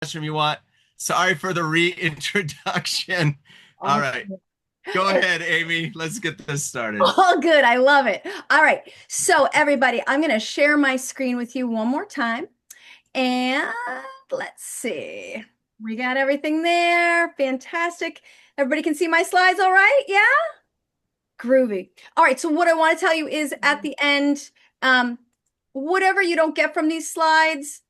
Classroom you want. Sorry for the reintroduction. All All, right. Go ahead, Amy. Let's get this started. all good. I love it. All right. So, everybody, I'm going to share my screen with you one more time. And let's see. We got everything there. Fantastic. Everybody can see my slides all right? Yeah? Groovy. All right. So, what I want to tell you is at the end, um, whatever you don't get from these slides,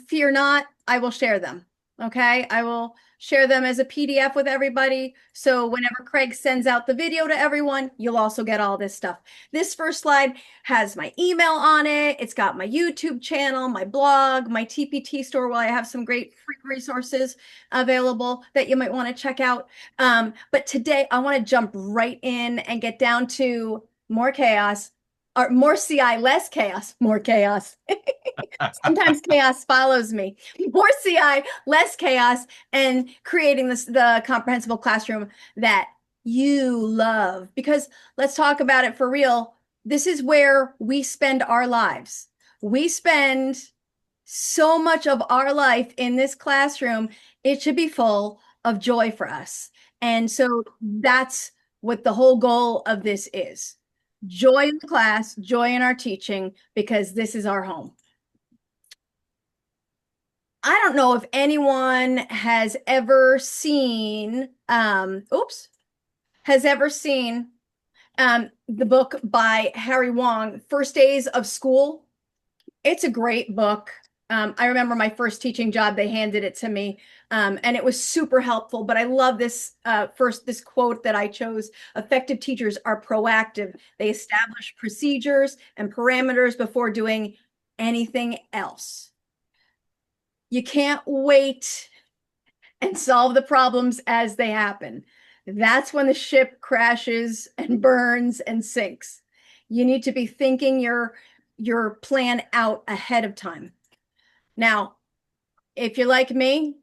fear not, I will share them. Okay. I will share them as a PDF with everybody. So whenever Craig sends out the video to everyone, you'll also get all this stuff. This first slide has my email on it. It's got my YouTube channel, my blog, my TPT store where I have some great free resources available that you might want to check out. But today I want to jump right in and get down to more chaos, or more CI, less chaos, more chaos. Sometimes chaos follows me. More CI, less chaos, and creating the comprehensible classroom that you love. Because let's talk about it for real. This is where we spend our lives. We spend so much of our life in this classroom. It should be full of joy for us. And so that's what the whole goal of this is. Joy in the class, joy in our teaching, because this is our home. I don't know if anyone has ever seen, has ever seen the book by Harry Wong, First Days of School. It's a great book. I remember my first teaching job, they handed it to me, and it was super helpful. But I love this quote that I chose. Effective teachers are proactive. They establish procedures and parameters before doing anything else. You can't wait and solve the problems as they happen. That's when the ship crashes and burns and sinks. You need to be thinking your plan out ahead of time. Now, if you're like me,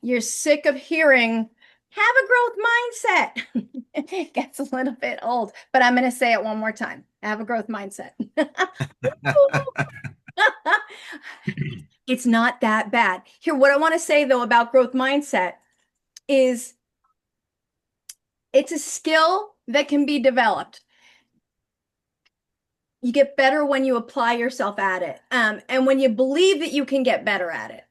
you're sick of hearing have a growth mindset. It gets a little bit old, but I'm going to say it one more time. Have a growth mindset. It's not that bad. Here, what I want to say though about growth mindset is it's a skill that can be developed. You get better when you apply yourself at it, and when you believe that you can get better at it.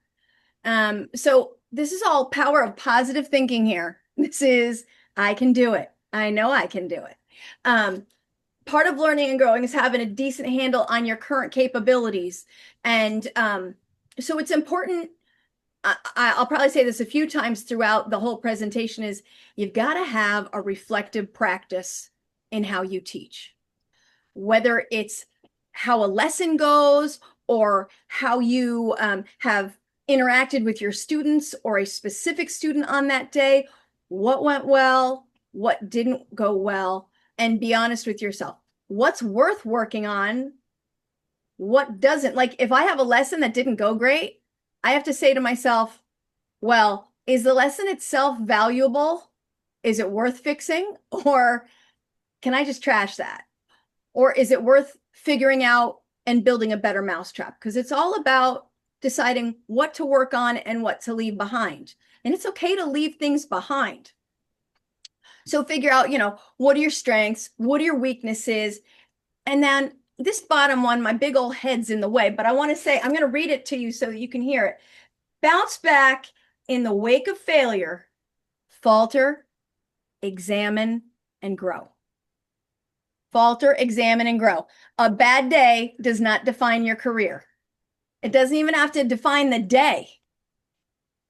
So this is all power of positive thinking here. This is, I can do it. I know I can do it. Part of learning and growing is having a decent handle on your current capabilities. And so it's important. I'll probably say this a few times throughout the whole presentation is you've got to have a reflective practice in how you teach, whether it's how a lesson goes or how you have interacted with your students or a specific student on that day, what went well, what didn't go well, and be honest with yourself. What's worth working on? What doesn't? Like if I have a lesson that didn't go great, I have to say to myself, well, is the lesson itself valuable? Is it worth fixing? Or can I just trash that? Or is it worth figuring out and building a better mousetrap? Because it's all about deciding what to work on and what to leave behind. And it's okay to leave things behind. So figure out, what are your strengths? What are your weaknesses? And then this bottom one, my big old head's in the way, but I want to say, I'm going to read it to you so that you can hear it. Bounce back in the wake of failure, falter, examine, and grow. Falter, examine, and grow. A bad day does not define your career. It doesn't even have to define the day,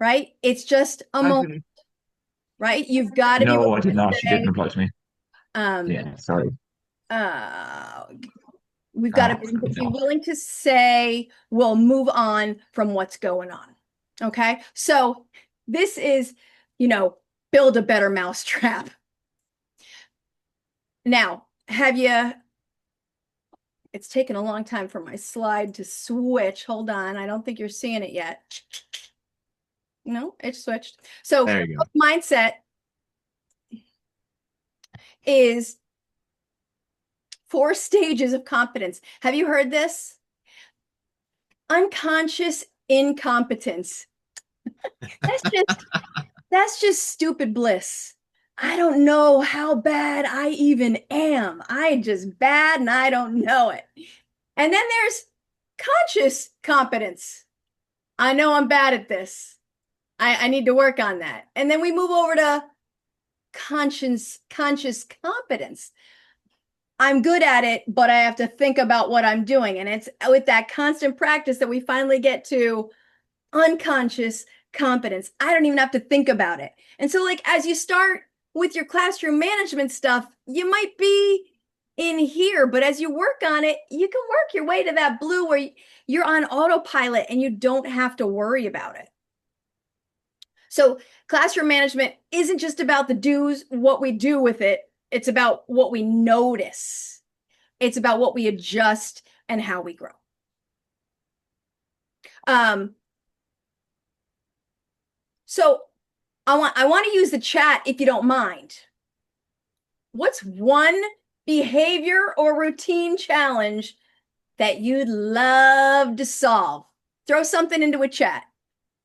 right? It's just a moment, Okay. right? You've got to be No, willing I didn't to ask. You didn't say, reply to me. um, Yeah, sorry. uh, we've got to Ah, good be job. willing to say, we'll move on from what's going on. Okay. So this is, build a better mousetrap. Now, it's taken a long time for my slide to switch. Hold on. I don't think you're seeing it yet. No, it switched. So There you go. mindset is 4 stages of competence. Have you heard this? Unconscious incompetence. That's just that's just stupid bliss. I don't know how bad I even am. I just bad and I don't know it. And then there's conscious competence. I know I'm bad at this. I need to work on that. And then we move over to conscious competence. I'm good at it, but I have to think about what I'm doing. And it's with that constant practice that we finally get to unconscious competence. I don't even have to think about it. And so, like, as you start with your classroom management stuff, you might be in here, but as you work on it, you can work your way to that blue where you're on autopilot and you don't have to worry about it. So, classroom management isn't just about the do's, what we do with it, it's about what we notice, it's about what we adjust and how we grow. So I want to use the chat if you don't mind. What's one behavior or routine challenge that you'd love to solve? Throw something into a chat.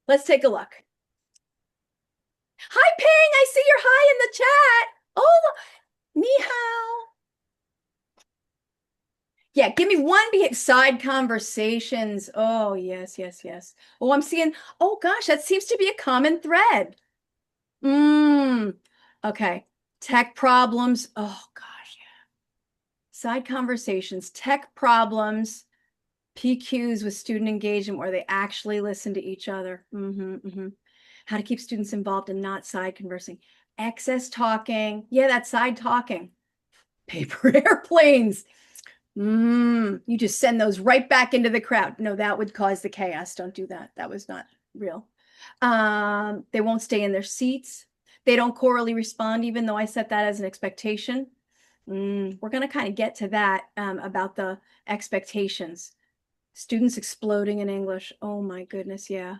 Let's take a look. Hi, Ping. I see you're hi in the chat. Oh, ni hao. Yeah, give me one side conversations. Oh, yes, yes, yes. Oh, I'm seeing, oh gosh, that seems to be a common thread. Okay. Tech problems. Oh gosh, yeah. Side conversations, tech problems, PQs with student engagement where they actually listen to each other. How to keep students involved and not side conversing. Excess talking. Yeah, that's side talking. Paper airplanes. You just send those right back into the crowd. No, that would cause the chaos. Don't do that. That was not real. They won't stay in their seats. They don't chorally respond, even though I set that as an expectation. We're going to kind of get to that about the expectations. Students exploding in English. Oh my goodness, yeah.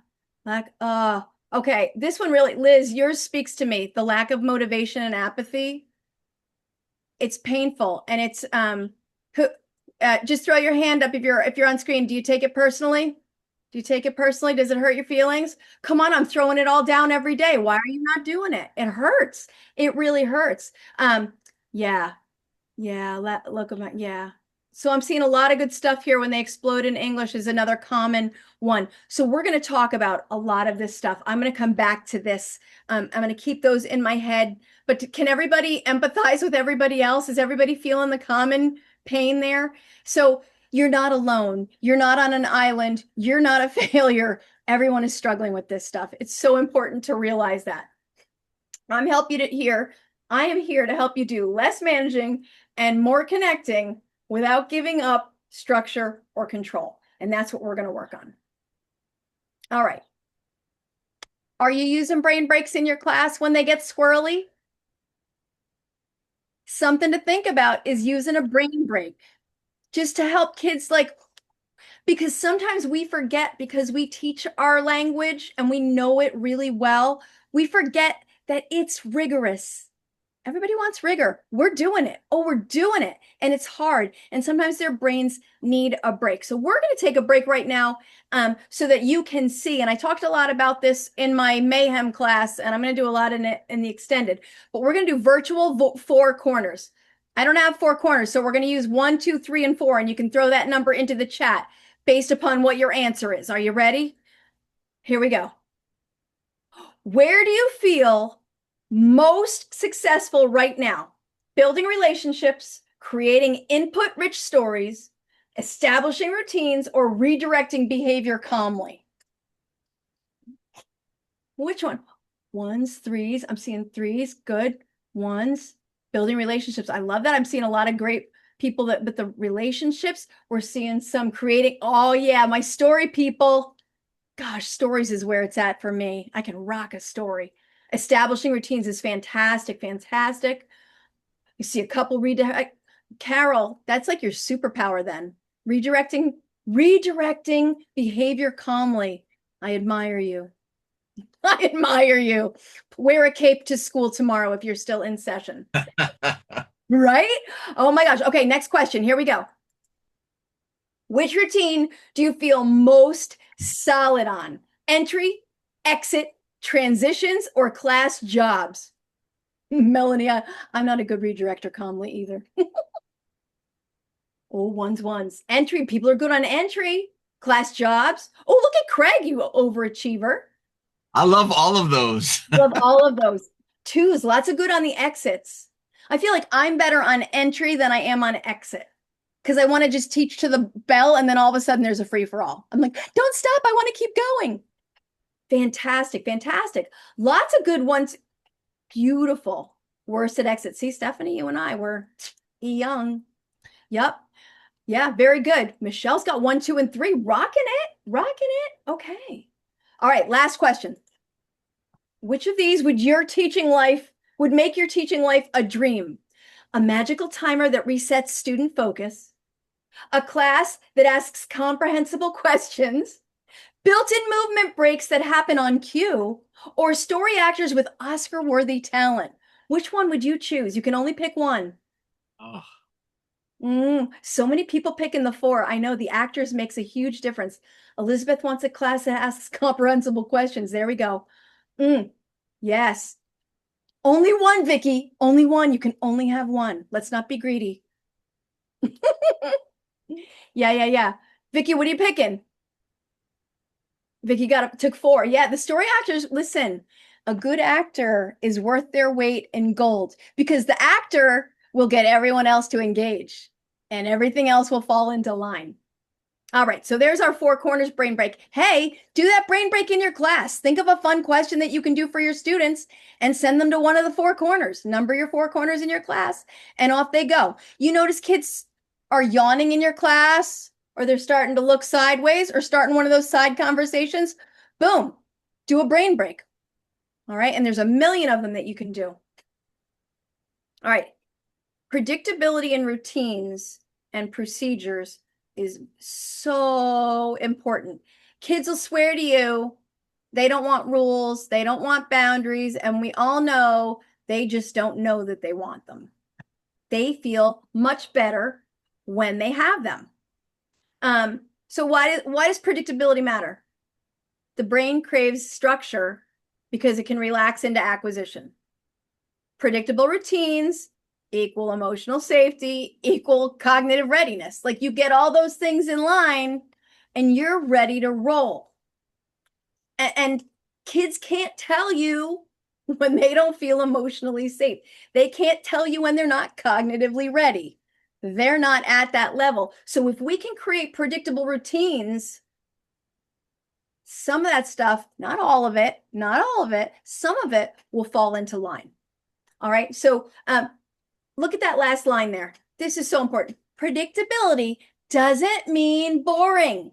Okay, this one really, Liz, yours speaks to me. The lack of motivation and apathy. It's painful, and it's just throw your hand up if you're on screen. Do you take it personally? Do you take it personally? Does it hurt your feelings? Come on, I'm throwing it all down every day. Why are you not doing it? It hurts. It really hurts. Yeah. Look at my, yeah. So I'm seeing a lot of good stuff here. When they explode in English is another common one. So we're going to talk about a lot of this stuff. I'm going to come back to this. I'm going to keep those in my head. But can everybody empathize with everybody else? Is everybody feeling the common pain there? So you're not alone. You're not on an island. You're not a failure. Everyone is struggling with this stuff. It's so important to realize that. I'm helping you here. I am here to help you do less managing and more connecting without giving up structure or control. And that's what we're going to work on. All right. Are you using brain breaks in your class when they get squirrely? Something to think about is using a brain break just to help kids, like, because sometimes we forget, because we teach our language and we know it really well, we forget that it's rigorous. Everybody wants rigor. We're doing it. Oh, we're doing it. And it's hard. And sometimes their brains need a break. So we're going to take a break right now so that you can see. And I talked a lot about this in my Mayhem class, and I'm going to do a lot in it in the extended. But we're going to do virtual 4 corners. I don't have 4 corners, so we're going to use 1, 2, 3, and 4. And you can throw that number into the chat based upon what your answer is. Are you ready? Here we go. Where do you feel most successful right now? Building relationships, creating input-rich stories, establishing routines, or redirecting behavior calmly? Which one? 1s, 3s. I'm seeing 3s. Good. 1s. Building relationships. I love that. I'm seeing a lot of great people that, but the relationships, we're seeing some creating. Oh yeah, my story people. Gosh, stories is where it's at for me. I can rock a story. Establishing routines is fantastic, fantastic. You see a couple redirect. Carol, that's like your superpower then. Redirecting behavior calmly. I admire you. I admire you. Wear a cape to school tomorrow if you're still in session. Right? Oh my gosh. Okay, next question. Here we go. Which routine do you feel most solid on? Entry, exit, transitions, or class jobs? Melanie, I'm not a good redirector calmly either. Oh, ones. Entry. People are good on entry. Class jobs. Oh, look at Craig, you overachiever. I love all of those. Love all of those. Twos, lots of good on the exits. I feel like I'm better on entry than I am on exit because I want to just teach to the bell and then all of a sudden there's a free for all. I'm like, don't stop. I want to keep going. Fantastic. Lots of good ones. Beautiful. Worst at exit. See, Stephanie, you and I were young. Yep. Yeah, very good. Michelle's got 1, 2, and 3. Rocking it. Okay. All right, last question. Which of these would make your teaching life a dream? A magical timer that resets student focus, a class that asks comprehensible questions, built-in movement breaks that happen on cue, or story actors with Oscar-worthy talent? Which one would you choose? You can only pick one. Oh, So many people picking the 4. I know the actors makes a huge difference. Elizabeth wants a class that asks comprehensible questions. There we go. Yes. Only one, Vicky. Only one. You can only have one. Let's not be greedy. Yeah. Vicky, what are you picking? Vicky took 4. Yeah, the story actors, listen, a good actor is worth their weight in gold because the actor will get everyone else to engage and everything else will fall into line. All right, so there's our 4 corners brain break. Hey, do that brain break in your class. Think of a fun question that you can do for your students and send them to one of the 4 corners. Number your 4 corners in your class and off they go. You notice kids are yawning in your class or they're starting to look sideways or starting one of those side conversations. Boom, do a brain break. All right, and there's a million of them that you can do. All right, predictability in routines and procedures is so important. Kids will swear to you they don't want rules, they don't want boundaries, and we all know they just don't know that they want them. They feel much better when they have them. So why does predictability matter? The brain craves structure because it can relax into acquisition. Predictable routines equal emotional safety, equal cognitive readiness. Like you get all those things in line and you're ready to roll. And kids can't tell you when they don't feel emotionally safe. They can't tell you when they're not cognitively ready. They're not at that level. So if we can create predictable routines, some of that stuff, not all of it, some of it will fall into line. All right. So look at that last line there. This is so important. Predictability doesn't mean boring.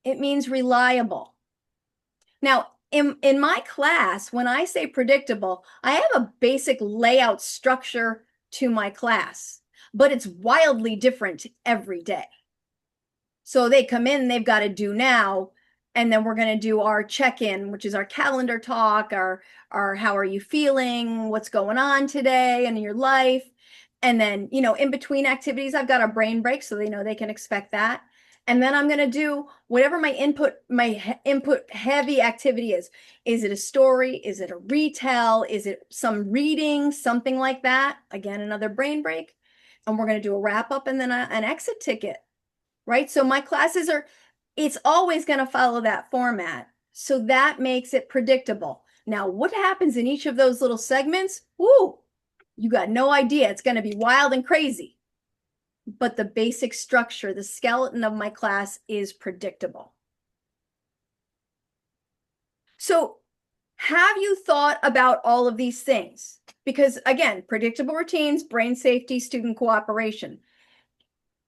It means reliable. Now, in my class, when I say predictable, I have a basic layout structure to my class, but it's wildly different every day. So they come in, they've got to do now, and then we're going to do our check-in, which is our calendar talk, our how are you feeling, what's going on today in your life. And then, in between activities, I've got a brain break so they know they can expect that. And then I'm going to do whatever my input heavy activity is. Is it a story? Is it a retell? Is it some reading, something like that? Again, another brain break. And we're going to do a wrap up and then an exit ticket, right? So my classes it's always going to follow that format. So that makes it predictable. Now, what happens in each of those little segments? Woo, you got no idea. It's going to be wild and crazy. But the basic structure, the skeleton of my class is predictable. So have you thought about all of these things? Because again, predictable routines, brain safety, student cooperation.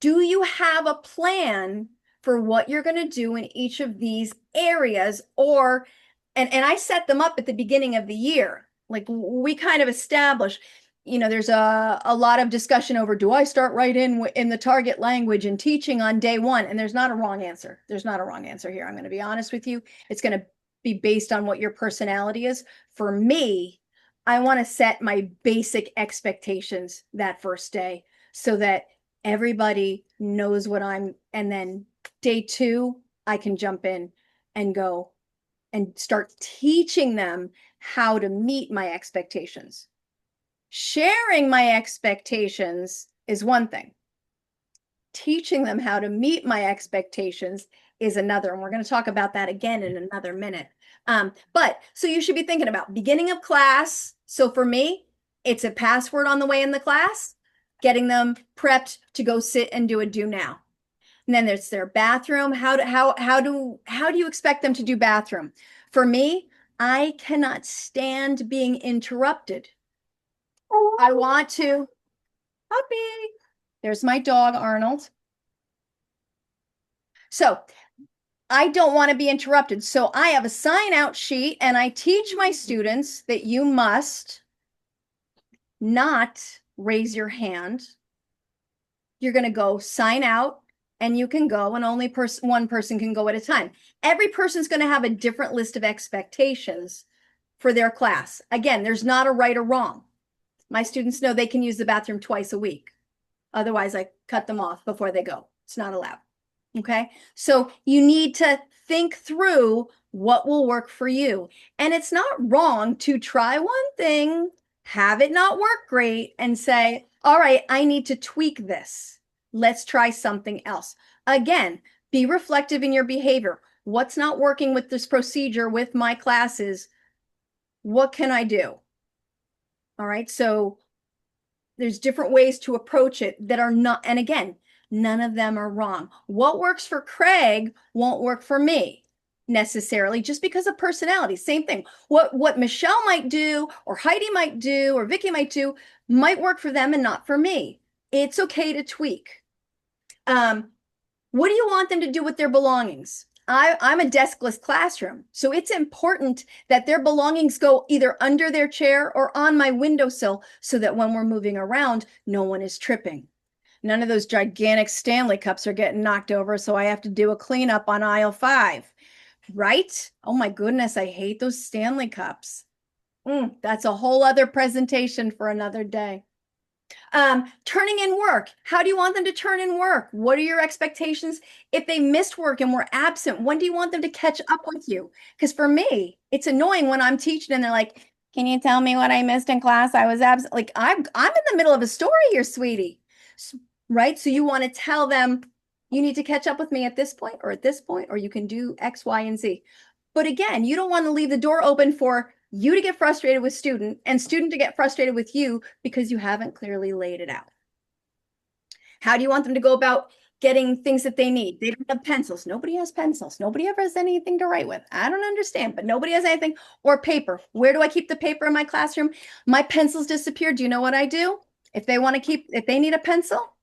Do you have a plan for what you're going to do in each of these areas? And I set them up at the beginning of the year. Like we kind of establish, there's a lot of discussion over, do I start right in the target language and teaching on day 1? And there's not a wrong answer. There's not a wrong answer here. I'm going to be honest with you. It's going to be based on what your personality is. For me, I want to set my basic expectations that first day so that everybody knows and then day 2, I can jump in and go and start teaching them how to meet my expectations. Sharing my expectations is one thing. Teaching them how to meet my expectations is another. And we're going to talk about that again in another minute. But so you should be thinking about beginning of class. So for me, it's a password on the way in the class, getting them prepped to go sit and do a do now. And then there's their bathroom. How do you expect them to do bathroom? For me, I cannot stand being interrupted. I want to, puppy. There's my dog, Arnold. So I don't want to be interrupted. So I have a sign out sheet and I teach my students that you must not raise your hand. You're going to go sign out and you can go, and only one person can go at a time. Every person's going to have a different list of expectations for their class. Again, there's not a right or wrong. My students know they can use the bathroom twice a week. Otherwise, I cut them off before they go. It's not allowed. Okay. So you need to think through what will work for you. And it's not wrong to try one thing, have it not work great, and say, all right, I need to tweak this. Let's try something else. Again, be reflective in your behavior. What's not working with this procedure with my classes? What can I do? All right. So there's different ways to approach it that are not, and again, none of them are wrong. What works for Craig won't work for me necessarily, just because of personality. Same thing. What Michelle might do, or Heidi might do, or Vicky might do, might work for them and not for me. It's okay to tweak. What do you want them to do with their belongings? I'm a deskless classroom, so it's important that their belongings go either under their chair or on my windowsill so that when we're moving around, no one is tripping. None of those gigantic Stanley cups are getting knocked over, so I have to do a cleanup on aisle 5, right? Oh my goodness, I hate those Stanley cups. That's a whole other presentation for another day. Turning in work. How do you want them to turn in work? What are your expectations? If they missed work and were absent, when do you want them to catch up with you? Because for me, it's annoying when I'm teaching and they're like, can you tell me what I missed in class? I was absent. Like I'm in the middle of a story here, sweetie. Right? So you want to tell them you need to catch up with me at this point or at this point, or you can do X, Y, and Z. But again, you don't want to leave the door open for you to get frustrated with student and student to get frustrated with you because you haven't clearly laid it out. How do you want them to go about getting things that they need? They don't have pencils. Nobody has pencils. Nobody ever has anything to write with. I don't understand, but nobody has anything. Or paper. Where do I keep the paper in my classroom? My pencils disappeared. Do you know what I do? If they need a pencil,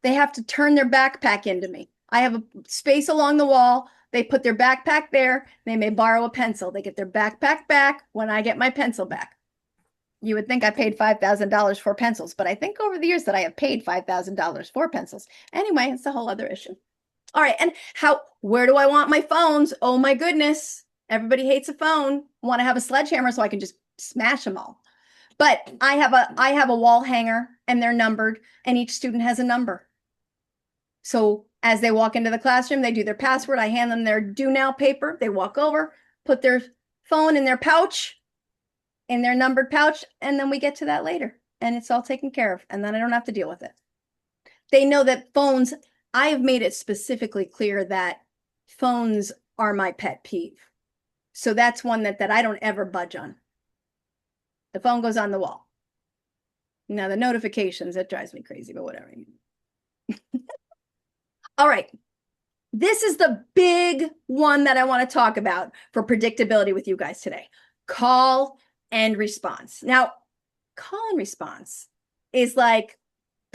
they have to turn their backpack into me. I have a space along the wall. They put their backpack there. They may borrow a pencil. They get their backpack back when I get my pencil back. You would think I paid $5,000 for pencils, but I think over the years that I have paid $5,000 for pencils. Anyway, it's a whole other issue. All right. And where do I want my phones? Oh my goodness. Everybody hates a phone. I want to have a sledgehammer so I can just smash them all. But I have a wall hanger and they're numbered and each student has a number. So as they walk into the classroom, they do their password. I hand them their do now paper. They walk over, put their phone in their pouch, in their numbered pouch, and then we get to that later. And it's all taken care of. And then I don't have to deal with it. They know that phones, I have made it specifically clear that phones are my pet peeve. So that's one that I don't ever budge on. The phone goes on the wall. Now the notifications, that drives me crazy, but whatever. All right. This is the big one that I want to talk about for predictability with you guys today. Call and response. Now, call and response is like,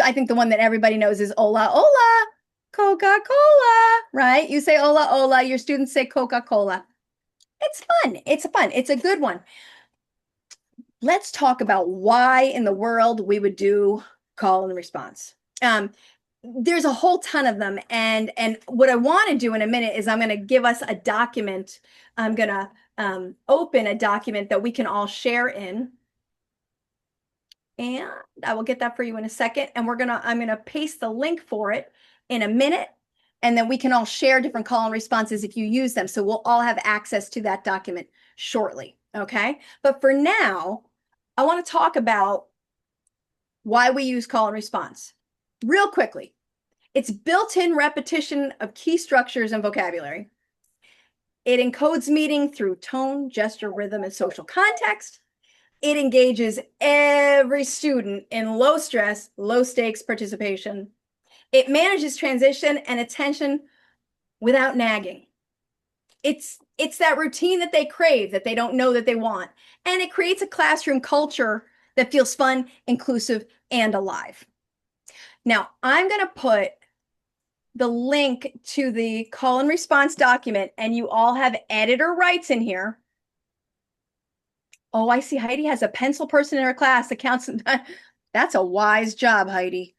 I think the one that everybody knows is hola, hola, Coca-Cola, right? You say hola, hola, your students say Coca-Cola. It's fun. It's fun. It's a good one. Let's talk about why in the world we would do call and response. There's a whole ton of them. And what I want to do in a minute is I'm going to give us a document. I'm going to open a document that we can all share in. And I will get that for you in a second. And I'm going to paste the link for it in a minute. And then we can all share different call and responses if you use them. So we'll all have access to that document shortly. Okay. But for now, I want to talk about why we use call and response real quickly. It's built-in repetition of key structures and vocabulary. It encodes meaning through tone, gesture, rhythm, and social context. It engages every student in low stress, low stakes participation. It manages transition and attention without nagging. It's that routine that they crave, that they don't know that they want. And it creates a classroom culture that feels fun, inclusive, and alive. Now, I'm going to put the link to the call and response document, and you all have editor rights in here. Oh, I see Heidi has a pencil person in her class that counts. That's a wise job, Heidi.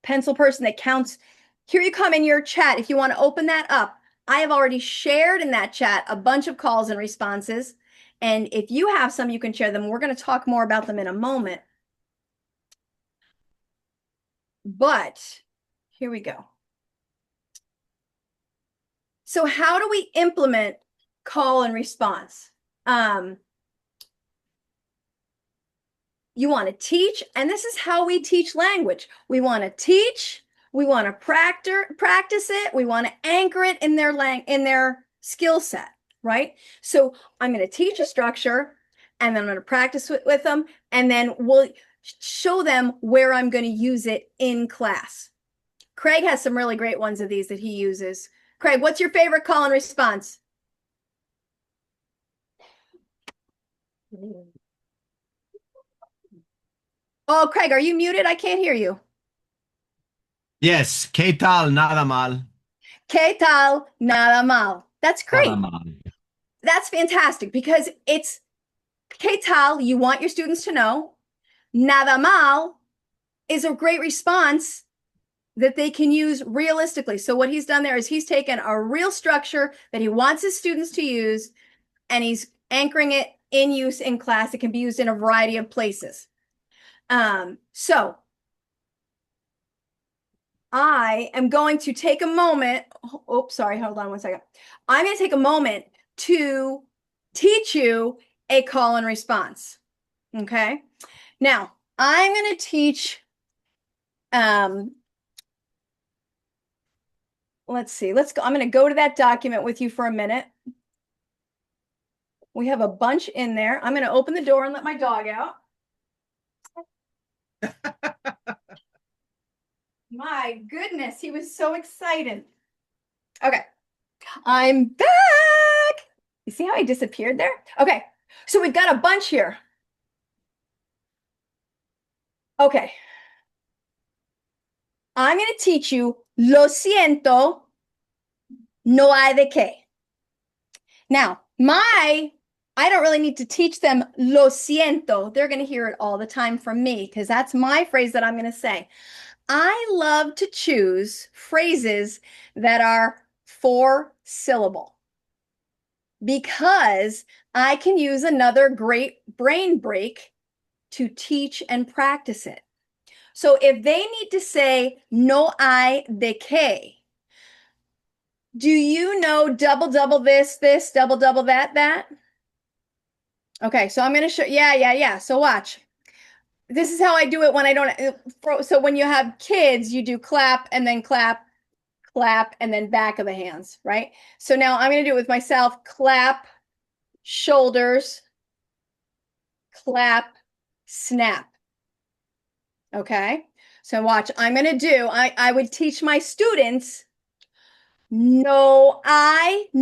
Pencil person that counts. Here you come in your chat. If you want to open that up, I have already shared in that chat a bunch of calls and responses. And if you have some, you can share them. We're going to talk more about them in a moment. But here we go. So how do we implement call and response? You want to teach, and this is how we teach language. We want to teach, we want to practice it, we want to anchor it in their skill set, right? So I'm going to teach a structure, and then I'm going to practice with them, and then we'll show them where I'm going to use it in class. Craig has some really great ones of these that he uses. Craig, what's your favorite call and response? Oh, Craig, are you muted? I can't hear you. Yes, ¿qué tal? Nada mal. ¿Qué tal? Nada mal. That's great. Nada mal. That's fantastic because it's ¿qué tal? You want your students to know. Nada mal is a great response that they can use realistically. So what he's done there is he's taken a real structure that he wants his students to use, and he's anchoring it in use in class. It can be used in a variety of places. So I am going to take a moment. Oh, sorry. Hold on one second. I'm going to take a moment to teach you a call and response. Okay. Now I'm going to teach, let's see, I'm going to go to that document with you for a minute. We have a bunch in there. I'm going to open the door and let my dog out. My goodness, he was so excited. Okay, I'm back. You see how I disappeared there? Okay, so we've got a bunch here. Okay. I'm going to teach you lo siento, no hay de qué. Now, I don't really need to teach them lo siento. They're going to hear it all the time from me because that's my phrase that I'm going to say. I love to choose phrases that are 4-syllable because I can use another great brain break to teach and practice it. So if they need to say no hay de qué, do you know double this, double that? Okay, so I'm going to show, yeah. So watch. This is how I do it when I don't, so when you have kids, you do clap, and then clap, and then back of the hands, right? So now I'm going to do it with myself. Clap, shoulders, clap, snap. Okay, so watch. I'm going to do, I would teach my students, no, I, day,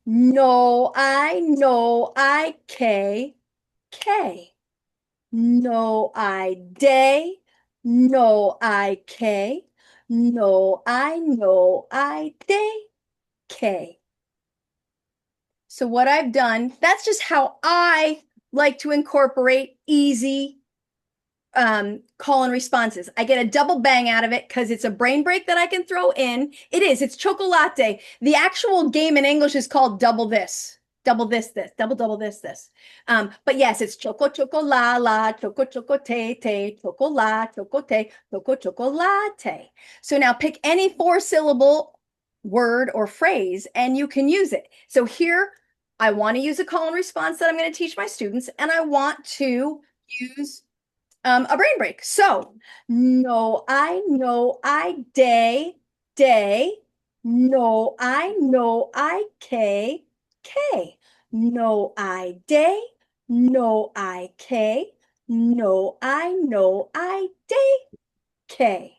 no, I, K. No, I, day, no, I, K. No, I, day, K. So what I've done, that's just how I like to incorporate easy call and responses. I get a double bang out of it because it's a brain break that I can throw in. It's chocolate. The actual game in English is called double this. double this, double this. But yes, it's choco, choco, la, choco, choco, te, choco, la, choco, te, choco, chocolate. So now pick any 4-syllable word or phrase and you can use it. So here, I want to use a call and response that I'm going to teach my students, and I want to use a brain break. So, no, I know, I day, no, I know, I K, K, no, I day, no, I K, no, I know, I day, K.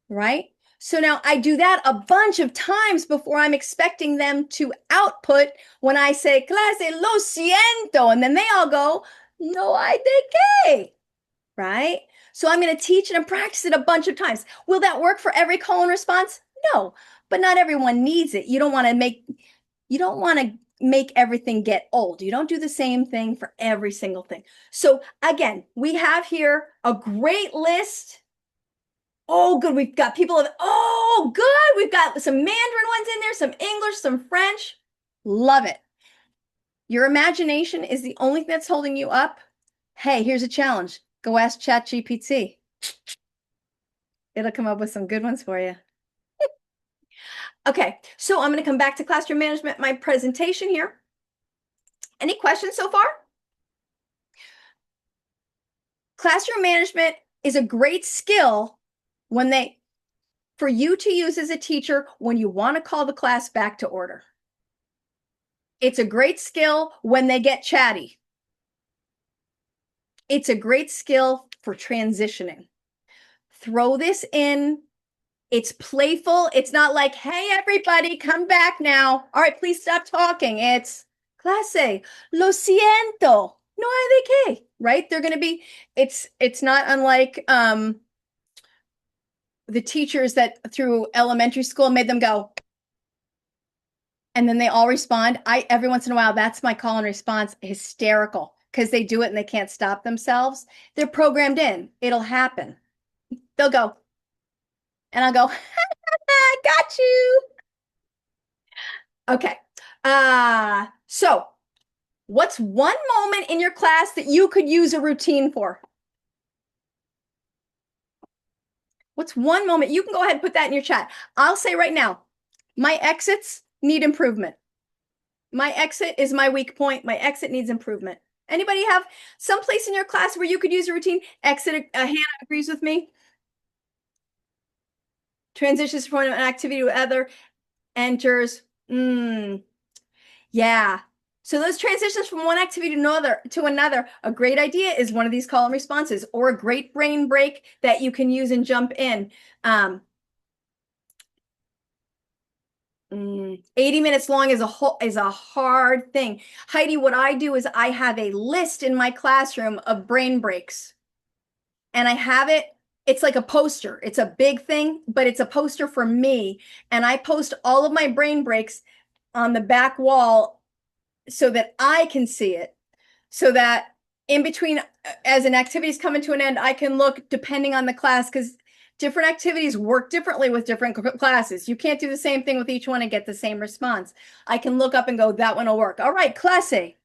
Right? So now I do that a bunch of times before I'm expecting them to output when I say, clase, lo siento. And then they all go, no hay de qué. Right? So I'm going to teach and practice it a bunch of times. Will that work for every call and response? No, but not everyone needs it. You don't want to make everything get old. You don't do the same thing for every single thing. So again, we have here a great list. Oh, good. We've got people of, oh, good. We've got some Mandarin ones in there, some English, some French. Love it. Your imagination is the only thing that's holding you up. Hey, here's a challenge. Go ask ChatGPT. It'll come up with some good ones for you. Okay, so I'm going to come back to classroom management, my presentation here. Any questions so far? Classroom management is a great skill for you to use as a teacher when you want to call the class back to order. It's a great skill when they get chatty. It's a great skill for transitioning. Throw this in. It's playful. It's not like, hey, everybody, come back now. All right, please stop talking. It's clase, lo siento, no hay de qué, right? They're going to be, it's not unlike the teachers that through elementary school made them go, and then they all respond. Every once in a while, that's my call and response, hysterical, because they do it and they can't stop themselves. They're programmed in. It'll happen. They'll go, and I'll go, I got you. Okay. So what's one moment in your class that you could use a routine for? What's one moment? You can go ahead and put that in your chat. I'll say right now, my exits need improvement. My exit is my weak point. My exit needs improvement. Anybody have some place in your class where you could use a routine? Exit, Hannah agrees with me. Transitions from one activity to other, enters. Yeah. So those transitions from one activity to another, a great idea is one of these call and responses, or a great brain break that you can use and jump in. 80 minutes long is a hard thing. Heidi, what I do is I have a list in my classroom of brain breaks. And I have it's like a poster. It's a big thing, but it's a poster for me. And I post all of my brain breaks on the back wall so that I can see it, so that in between, as an activity is coming to an end, I can look depending on the class, because different activities work differently with different classes. You can't do the same thing with each one and get the same response. I can look up and go, that one will work. All right, class A,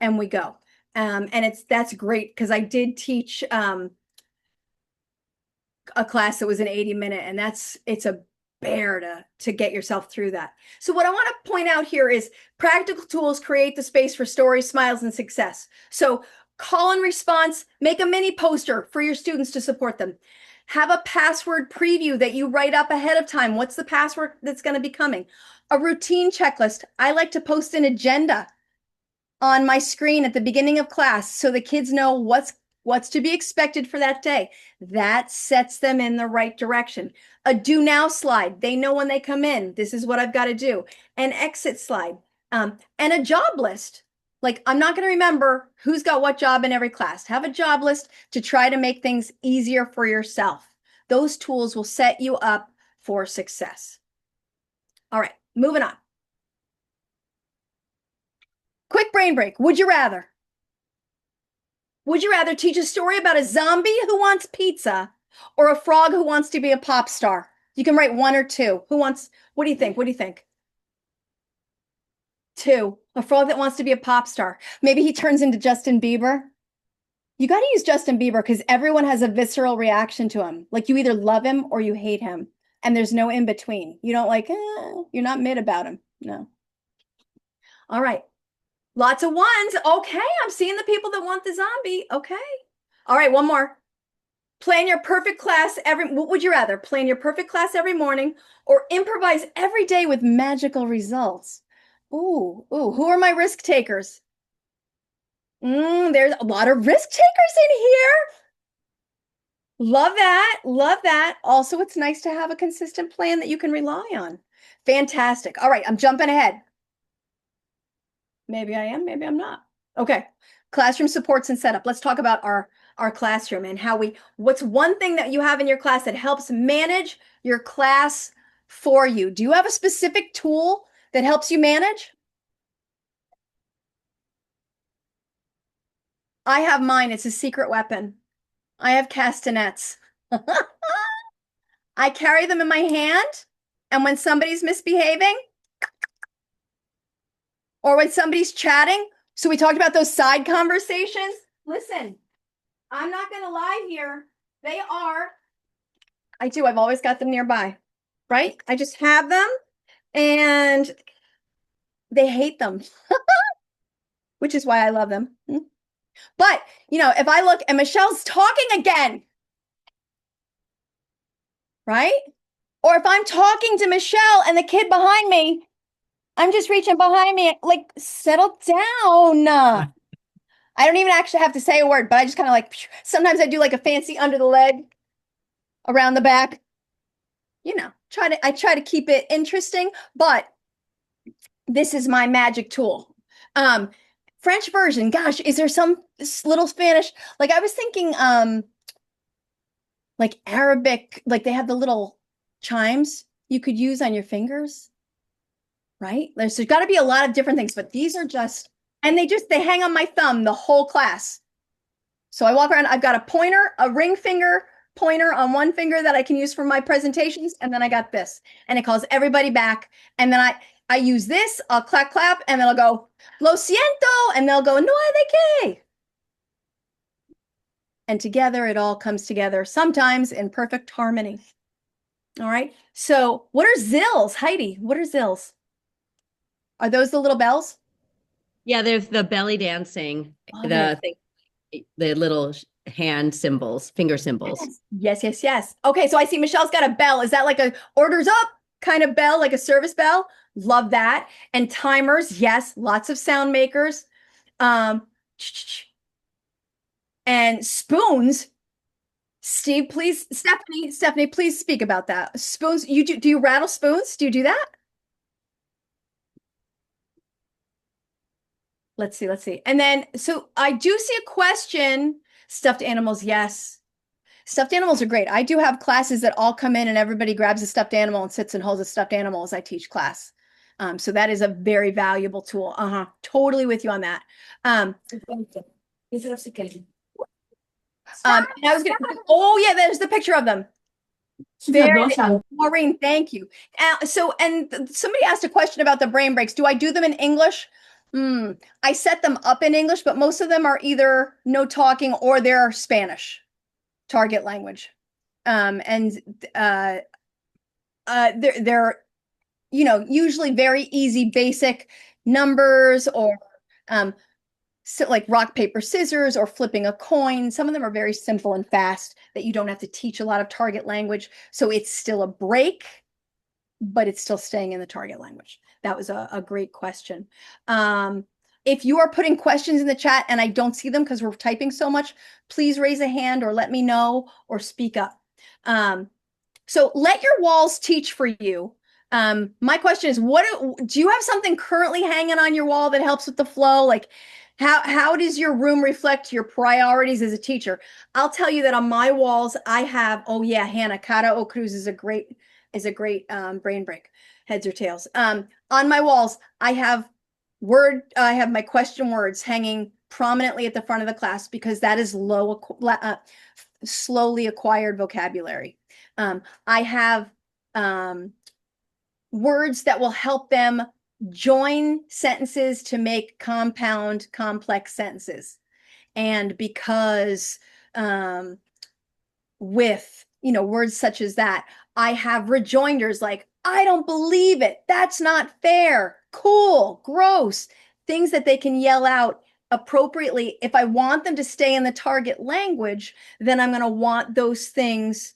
and we go. And that's great, because I did teach a class that was an 80-minute, and it's a bear to get yourself through that. So what I want to point out here is practical tools create the space for stories, smiles, and success. So call and response, make a mini poster for your students to support them. Have a password preview that you write up ahead of time. What's the password that's going to be coming? A routine checklist. I like to post an agenda on my screen at the beginning of class so the kids know what's to be expected for that day. That sets them in the right direction. A do now slide. They know when they come in, this is what I've got to do. An exit slide, and a job list. Like, I'm not going to remember who's got what job in every class. Have a job list to try to make things easier for yourself. Those tools will set you up for success. All right, moving on. Quick brain break. Would you rather? Would you rather teach a story about a zombie who wants pizza or a frog who wants to be a pop star? You can write one or two. What do you think? What do you think? Two, a frog that wants to be a pop star. Maybe he turns into Justin Bieber. You got to use Justin Bieber because everyone has a visceral reaction to him. Like you either love him or you hate him. And there's no in between. You don't like, you're not mid about him. No. All right. Lots of ones. Okay. I'm seeing the people that want the zombie. Okay. All right. One more. Plan your perfect class what would you rather? Plan your perfect class every morning or improvise every day with magical results? Ooh, who are my risk takers? There's a lot of risk takers in here. Love that. Love that. Also, it's nice to have a consistent plan that you can rely on. Fantastic. All right, I'm jumping ahead. Maybe I am, maybe I'm not. Okay. Classroom supports and setup. Let's talk about our classroom and what's one thing that you have in your class that helps manage your class for you? Do you have a specific tool that helps you manage? I have mine. It's a secret weapon. I have castanets. I carry them in my hand, and when somebody's misbehaving or when somebody's chatting, so we talked about those side conversations. Listen, I'm not going to lie here. They are. I do. I've always got them nearby, right? I just have them and they hate them, which is why I love them. But, if I look and Michelle's talking again, right? Or if I'm talking to Michelle and the kid behind me, I'm just reaching behind me, like, settle down. I don't even actually have to say a word, but I just kind of like, sometimes I do like a fancy under the leg around the back. I try to keep it interesting, but this is my magic tool. French version, gosh, is there some little Spanish? Like I was thinking, like Arabic, like they have the little chimes you could use on your fingers, right? There's got to be a lot of different things, but these are just, and they hang on my thumb the whole class. So I walk around, I've got a pointer, a ring finger pointer on one finger that I can use for my presentations. And then I got this, and it calls everybody back. And then I use this, I'll clap, and then I'll go, lo siento, and they'll go, no hay de qué. And together, it all comes together, sometimes in perfect harmony. All right. So what are zills? Heidi, what are zills? Are those the little bells? Yeah, there's the belly dancing, the little hand symbols, finger symbols. Yes. Okay, so I see Michelle's got a bell. Is that like a orders up kind of bell, like a service bell? Love that. And timers, yes, lots of sound makers. And spoons. Steve, please, Stephanie, please speak about that. Spoons, do you rattle spoons? Do you do that? Let's see. And then, so I do see a question. Stuffed animals, yes. Stuffed animals are great. I do have classes that all come in and everybody grabs a stuffed animal and sits and holds a stuffed animal as I teach class. So that is a very valuable tool. Totally with you on that. And I was oh yeah, there's the picture of them. Maureen, thank you. And somebody asked a question about the brain breaks. Do I do them in English? I set them up in English, but most of them are either no talking or they're Spanish target language. They're usually very easy, basic numbers or so like rock, paper, scissors or flipping a coin. Some of them are very simple and fast that you don't have to teach a lot of target language. So it's still a break, but it's still staying in the target language. That was a great question. If you are putting questions in the chat and I don't see them because we're typing so much, please raise a hand or let me know or speak up. So let your walls teach for you. My question is, do you have something currently hanging on your wall that helps with the flow? Like how does your room reflect your priorities as a teacher? I'll tell you that on my walls, I have, oh yeah, Hannah, Cara O Cruz is a great brain break, heads or tails. On my walls, I have my question words hanging prominently at the front of the class because that is slowly acquired vocabulary. I have words that will help them join sentences to make compound complex sentences. And because with, words such as that, I have rejoinders like, I don't believe it. That's not fair. Cool, gross. Things that they can yell out appropriately. If I want them to stay in the target language, then I'm going to want those things,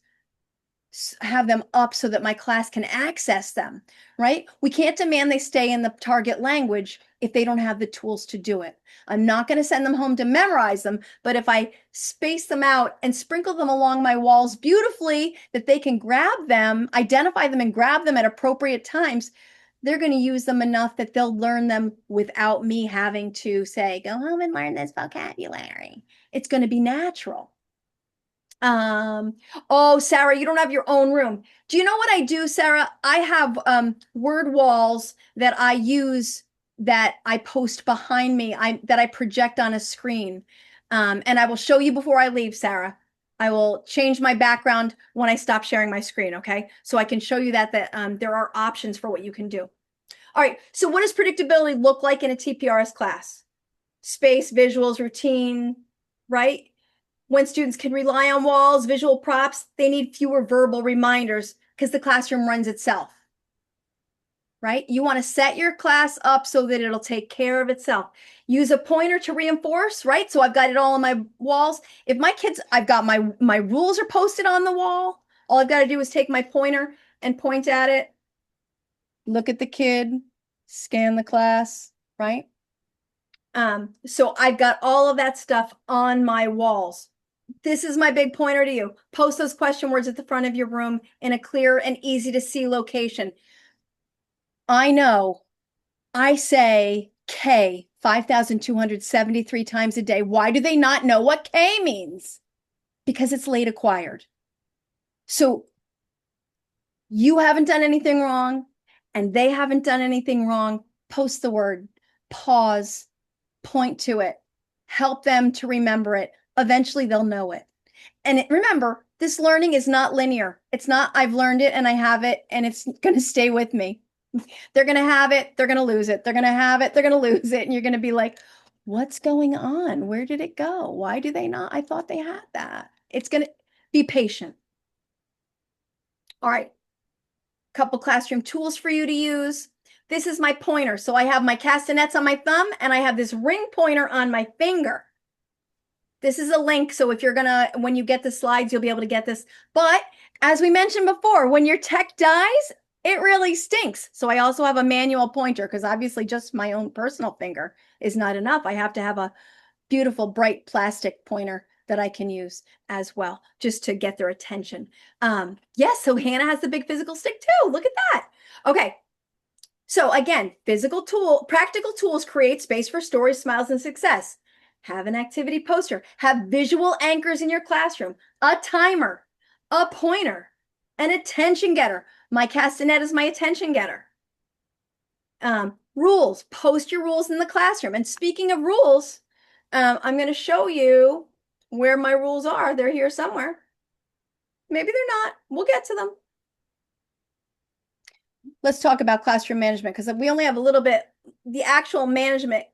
have them up so that my class can access them, right? We can't demand they stay in the target language if they don't have the tools to do it. I'm not going to send them home to memorize them, but if I space them out and sprinkle them along my walls beautifully, that they can grab them, identify them and grab them at appropriate times, they're going to use them enough that they'll learn them without me having to say, go home and learn this vocabulary. It's going to be natural. Oh, Sarah, you don't have your own room. Do you know what I do, Sarah? I have word walls that I use, that I post behind me, that I project on a screen. And I will show you before I leave, Sarah. I will change my background when I stop sharing my screen, okay? So I can show you that there are options for what you can do. All right, so what does predictability look like in a TPRS class? Space, visuals, routine, right? When students can rely on walls, visual props, they need fewer verbal reminders because the classroom runs itself, right? You want to set your class up so that it'll take care of itself. Use a pointer to reinforce, right? So I've got it all on my walls. If my kids, I've got my rules are posted on the wall. All I've got to do is take my pointer and point at it. Look at the kid, scan the class, right? So I've got all of that stuff on my walls. This is my big pointer to you. Post those question words at the front of your room in a clear and easy to see location. I know I say K 5,273 times a day. Why do they not know what K means? Because it's late acquired. So you haven't done anything wrong and they haven't done anything wrong. Post the word, pause, point to it, help them to remember it. Eventually they'll know it. And remember, this learning is not linear. It's not, I've learned it and I have it and it's going to stay with me. They're going to have it. They're going to lose it. They're going to have it. They're going to lose it. And you're going to be like, what's going on? Where did it go? Why do they not? I thought they had that. It's going to be patient. All right. Couple classroom tools for you to use. This is my pointer. So I have my castanets on my thumb and I have this ring pointer on my finger. This is a link. So if you're going to, when you get the slides, you'll be able to get this. But as we mentioned before, when your tech dies, it really stinks. So I also have a manual pointer because obviously just my own personal finger is not enough. I have to have a beautiful, bright plastic pointer that I can use as well, just to get their attention. Yes, so Hannah has the big physical stick too. Look at that. Okay. So again, practical tools create space for stories, smiles, and success. Have an activity poster, have visual anchors in your classroom, a timer, a pointer, an attention getter. My castanet is my attention getter. Rules, post your rules in the classroom. And speaking of rules, I'm going to show you where my rules are. They're here somewhere. Maybe they're not. We'll get to them. Let's talk about classroom management because we only have a little bit. The actual management,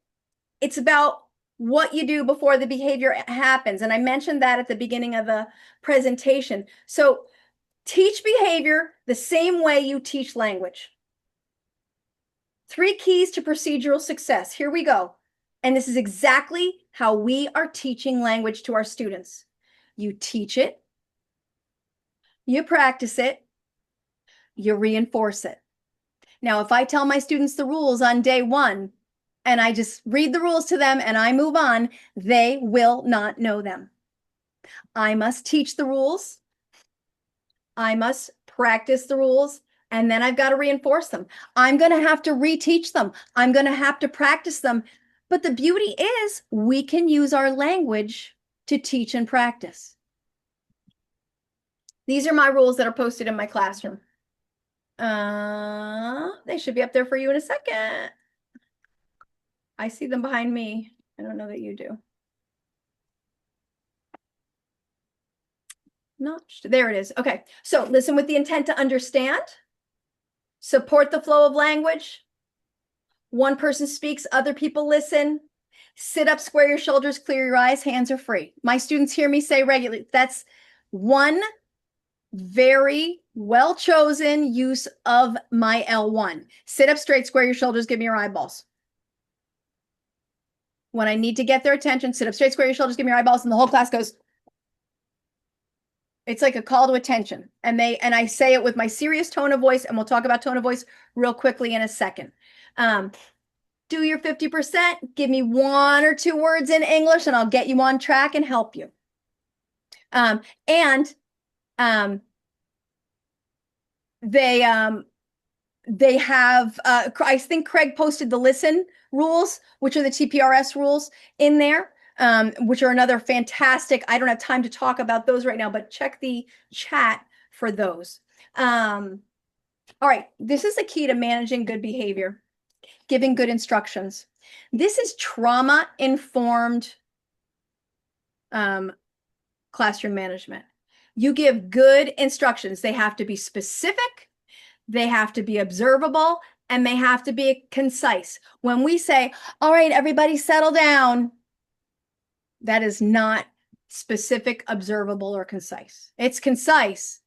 it's about what you do before the behavior happens. And I mentioned that at the beginning of the presentation. So teach behavior the same way you teach language. 3 keys to procedural success. Here we go. And this is exactly how we are teaching language to our students. You teach it, you practice it, you reinforce it. Now, if I tell my students the rules on day 1, and I just read the rules to them and I move on, they will not know them. I must teach the rules. I must practice the rules, and then I've got to reinforce them. I'm going to have to reteach them. I'm going to have to practice them. But the beauty is we can use our language to teach and practice. These are my rules that are posted in my classroom. They should be up there for you in a second. I see them behind me. I don't know that you do. No, there it is. Okay, so listen with the intent to understand, support the flow of language, One person speaks, other people listen. Sit up, square your shoulders, clear your eyes, hands are free. My students hear me say regularly. That's one very well chosen use of my L1. Sit up straight, square your shoulders, give me your eyeballs. When I need to get their attention, sit up straight, square your shoulders, give me your eyeballs, and the whole class goes. It's like a call to attention. And I say it with my serious tone of voice, and we'll talk about tone of voice real quickly in a second. Do your 50%, give me 1 or 2 words in English, and I'll get you on track and help you. They have, I think Craig posted the listen rules, which are the TPRS rules in there, which are another fantastic, I don't have time to talk about those right now, but check the chat for those. All right, this is the key to managing good behavior, giving good instructions. This is trauma-informed classroom management. You give good instructions. They have to be specific, they have to be observable, and they have to be concise. When we say, all right, everybody settle down, that is not specific, observable, or concise. It's concise,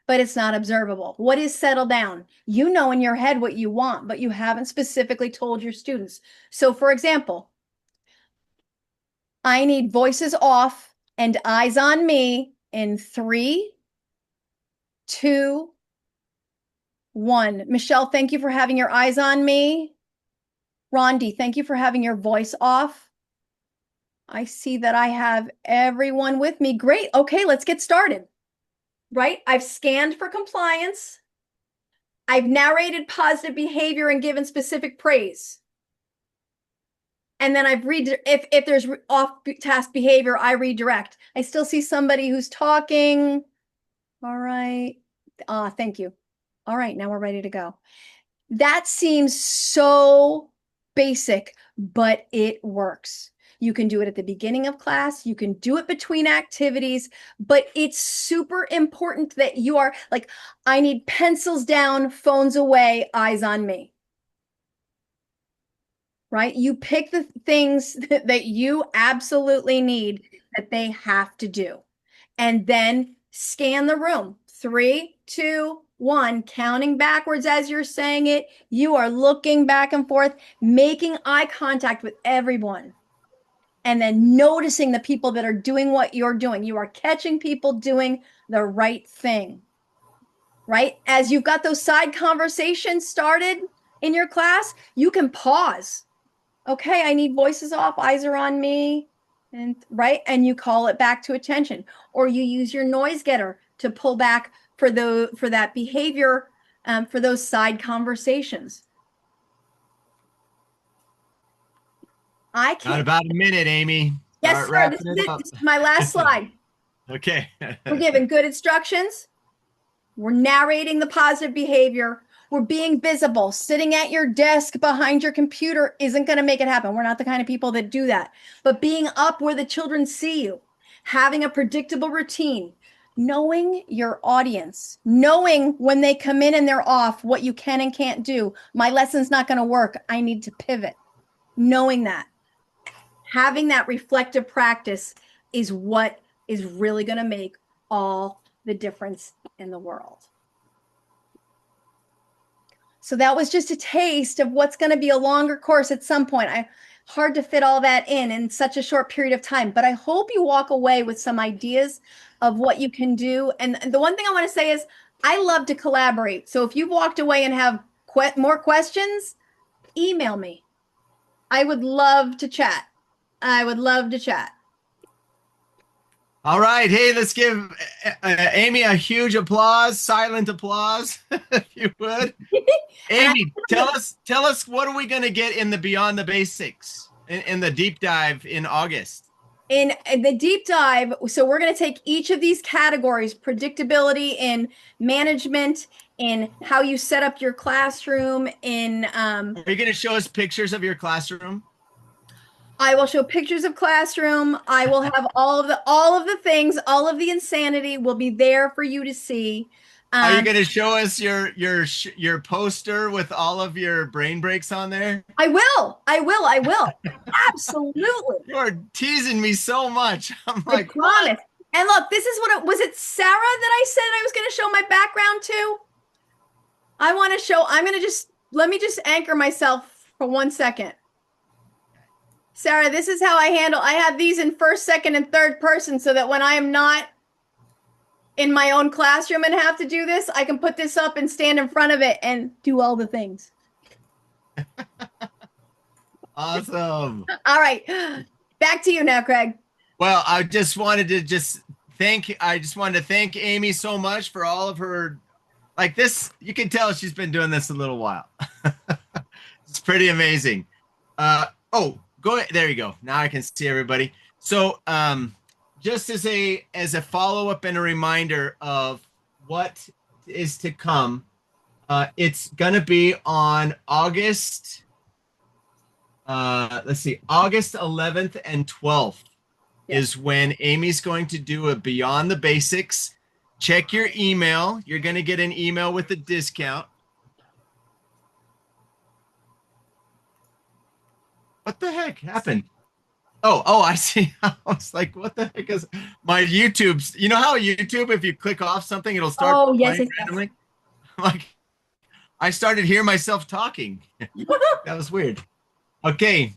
but it's not observable. What is settle down? You know in your head what you want, but you haven't specifically told your students. So for example, I need voices off and eyes on me in 3, 2, 1. Michelle, thank you for having your eyes on me. Rondi, thank you for having your voice off. I see that I have everyone with me. Great. Okay, let's get started. Right? I've scanned for compliance. I've narrated positive behavior and given specific praise. And then if there's off-task behavior, I redirect. I still see somebody who's talking. All right. Thank you. All right, now we're ready to go. That seems so basic, but it works. You can do it at the beginning of class. You can do it between activities, but it's super important that you are like, I need pencils down, phones away, eyes on me. Right? You pick the things that you absolutely need that they have to do. And then scan the room. 3, 2, 1, counting backwards as you're saying it. You are looking back and forth, making eye contact with everyone. And then noticing the people that are doing what you're doing. You are catching people doing the right thing. Right? As you've got those side conversations started in your class, you can pause. Okay, I need voices off, eyes are on me, and right, and you call it back to attention, or you use your noise getter to pull back for that behavior, for those side conversations. Got about a minute, Amy. Yes, sir. This is my last slide. Okay. We're giving good instructions. We're narrating the positive behavior. We're being visible. Sitting at your desk behind your computer isn't going to make it happen. We're not the kind of people that do that. But being up where the children see you, having a predictable routine, knowing your audience, knowing when they come in and they're off, what you can and can't do. My lesson's not going to work. I need to pivot. Knowing that. Having that reflective practice is what is really going to make all the difference in the world. So that was just a taste of what's going to be a longer course at some point. Hard to fit all that in such a short period of time, but I hope you walk away with some ideas of what you can do. And the one thing I want to say is I love to collaborate. So if you've walked away and have more questions, email me. I would love to chat. I would love to chat. All right. Hey, let's give Amy a huge applause, silent applause, if you would. Amy, tell us what are we going to get in the Beyond the Basics in the deep dive in August? In the deep dive, so we're going to take each of these categories, predictability in management, in how you set up your classroom, in Are you going to show us pictures of your classroom? I will show pictures of classroom. I will have all of the things, all of the insanity will be there for you to see. Are you going to show us your poster with all of your brain breaks on there? I will. Absolutely. You're teasing me so much. I'm I like, promise. And look, this is what was it Sarah that I said I was going to show my background to? Let me just anchor myself for 1 second. Sarah, this is how I have these in first, second, and third person so that when I am not in my own classroom and have to do this, I can put this up and stand in front of it and do all the things. Awesome. All right. Back to you now, Craig. Well, I just wanted to thank Amy so much for all of her, like this. You can tell she's been doing this a little while. It's pretty amazing. Oh, go ahead. There you go. Now I can see everybody. So, just as a follow-up and a reminder of what is to come, it's gonna be on August. Let's see, August 11th and 12th is when Amy's going to do a Beyond the Basics. Check your email. You're going to get an email with a discount. What the heck happened? Oh, I see. I was like, what the heck is my YouTube's? You know how YouTube, if you click off something, it'll start playing randomly? Like, I started hearing myself talking. That was weird. Okay,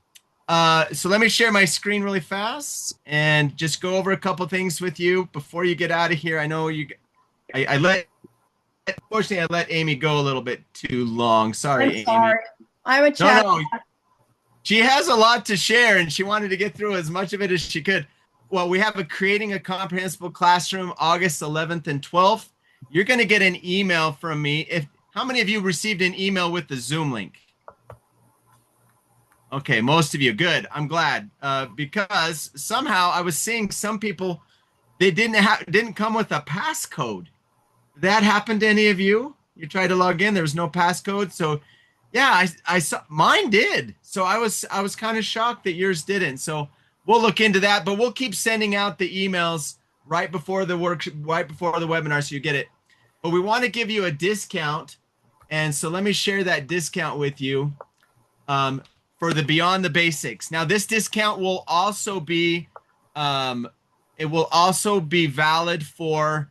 so let me share my screen really fast and just go over a couple things with you before you get out of here. I know unfortunately, I let Amy go a little bit too long. Sorry, I'm sorry. Amy. I'm a chat. No, she has a lot to share, and she wanted to get through as much of it as she could. Well, we have a Creating a Comprehensible Classroom, August 11th and 12th. You're going to get an email from me. How many of you received an email with the Zoom link? Okay, most of you. Good. I'm glad because somehow I was seeing some people, they didn't come with a passcode. That happened to any of you? You tried to log in, there was no passcode. So yeah, I saw mine did. So I was kind of shocked that yours didn't. So we'll look into that, but we'll keep sending out the emails right before the webinar so you get it. But we want to give you a discount, and so let me share that discount with you. For the Beyond the Basics. Now, this discount will also be, valid for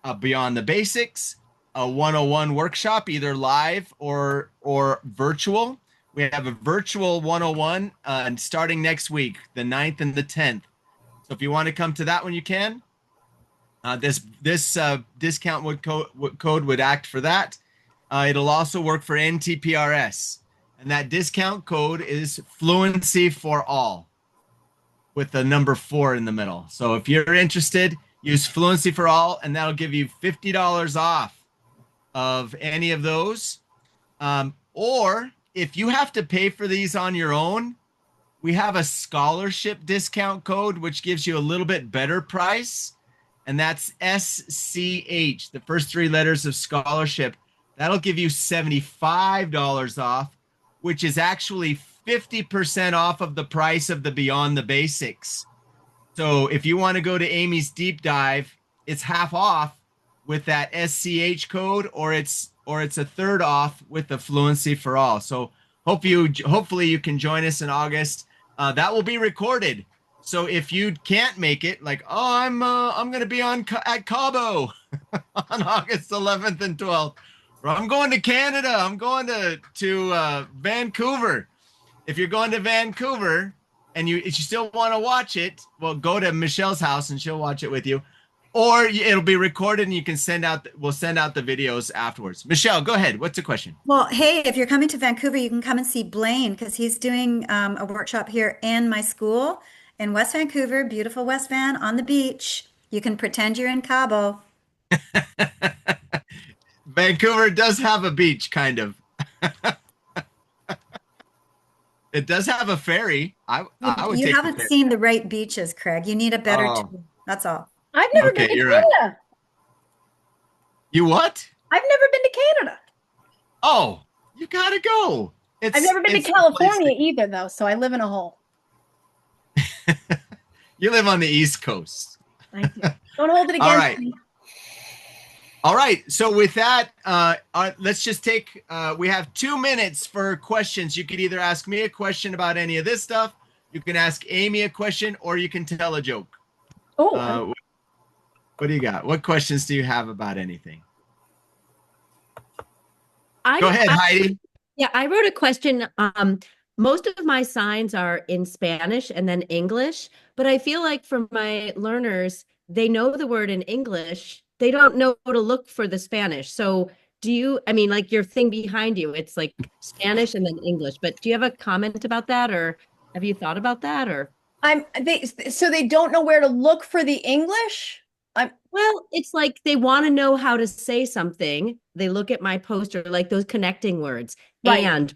a Beyond the Basics, a 101 workshop, either live or virtual. We have a virtual 101 starting next week, the 9th and the 10th. So if you want to come to that one, you can. This discount code would act for that. It'll also work for NTPRS. And that discount code is Fluency for All with the number 4 in the middle. So if you're interested, use Fluency for All, and that'll give you $50 off of any of those. Or if you have to pay for these on your own, we have a scholarship discount code, which gives you a little bit better price. And that's SCH, the first 3 letters of scholarship. That'll give you $75 off, which is actually 50% off of the price of the Beyond the Basics. So if you want to go to Amy's deep dive, it's half off with that SCH code, or it's a third off with the Fluency for All. So hopefully you can join us in August. That will be recorded. So if you can't make it, like, oh, I'm going to be at Cabo on August 11th and 12th. I'm going to Canada. I'm going to Vancouver. If you're going to Vancouver and if you still want to watch it, well, go to Michelle's house and she'll watch it with you. Or it'll be recorded and you can we'll send out the videos afterwards. Michelle, go ahead. What's the question? Well, hey, if you're coming to Vancouver, you can come and see Blaine because he's doing a workshop here in my school in West Vancouver, beautiful West Van on the beach. You can pretend you're in Cabo. Vancouver does have a beach, kind of. It does have a ferry. I would You take haven't seen the right beaches, Craig. You need a better tour. That's all. I've never been to Canada. Right. You what? I've never been to Canada. Oh, you gotta go. I've never been to California either, though, so I live in a hole. You live on the East Coast. I do. Don't hold it against All right. me. All right. So with that, let's just take, we have 2 minutes for questions. You could either ask me a question about any of this stuff, you can ask Amy a question, or you can tell a joke. Oh, What do you got? What questions do you have about anything? I Go ahead, I- Heidi. Yeah, I wrote a question. Most of my signs are in Spanish and then English, but I feel like for my learners, they know the word in English. They don't know to look for the Spanish. So do you, I mean, like your thing behind you, it's like Spanish and then English, but do you have a comment about that or have you thought about that or? so they don't know where to look for the English? Well, it's like they want to know how to say something. They look at my poster, like those connecting words, Right. and,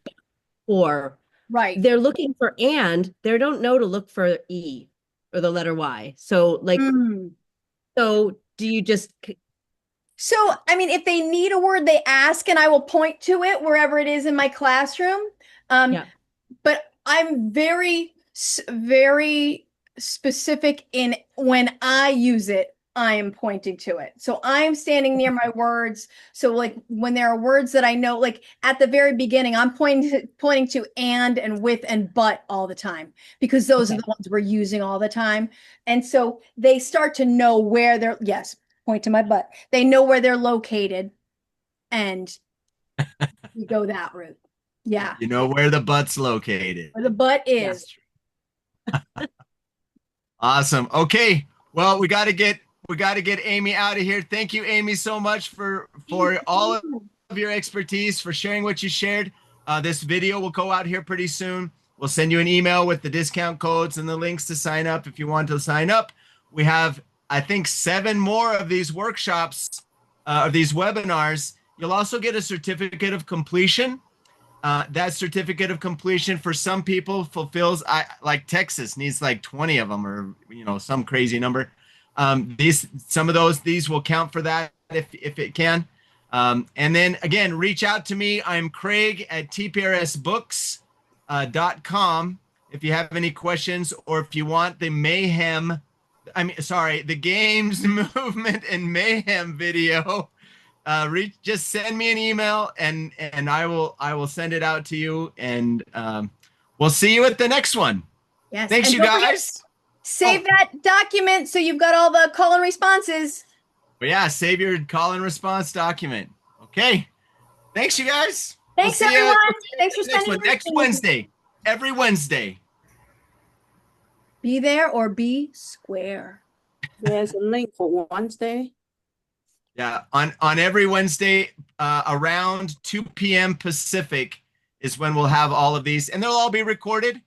or Right. they're looking for and, they don't know to look for E or the letter Y. So like, Mm. so do you just, So, I mean, if they need a word, they ask, and I will point to it wherever it is in my classroom. yeah, But I'm very specific in when I use it, I am pointing to it. So I'm standing near my words. So like when there are words that I know, like at the very beginning, I'm pointing to and with and but all the time because those are Okay. the ones we're using all the time. And so they start to know where they're, yes, point to my butt. They know where they're located and we go that route. Yeah. You know where the butt's located. Where the butt Yeah. is. Awesome. Okay. Well, we got to get Amy out of here. Thank you, Amy, so much for all of your expertise, for sharing what you shared. This video will go out here pretty soon. We'll send you an email with the discount codes and the links to sign up if you want to sign up. We have, I think, 7 more of these workshops, of these webinars. You'll also get a certificate of completion. That certificate of completion for some people fulfills, like Texas needs like 20 of them or, some crazy number. These will count for that if it can. And then again, reach out to me. I'm Craig at tprsbooks.com. If you have any questions or if you want the the games, movement, and mayhem video, just send me an email and I will send it out to you, and we'll see you at the next one. Yes. Thanks, And you don't forget, guys. save that document so you've got all the call and responses. But yeah, save your call and response document. Okay. Thanks, you guys. Thanks, We'll see everyone. we'll see Thanks for next spending next Wednesday. Every Wednesday. Be there or be square. There's a link for Wednesday. Yeah, on every Wednesday around 2 p.m. Pacific is when we'll have all of these, and they'll all be recorded.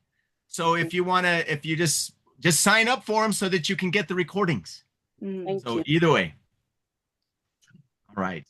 So if you just sign up for them so that you can get the recordings. Thank So you. either way. All right.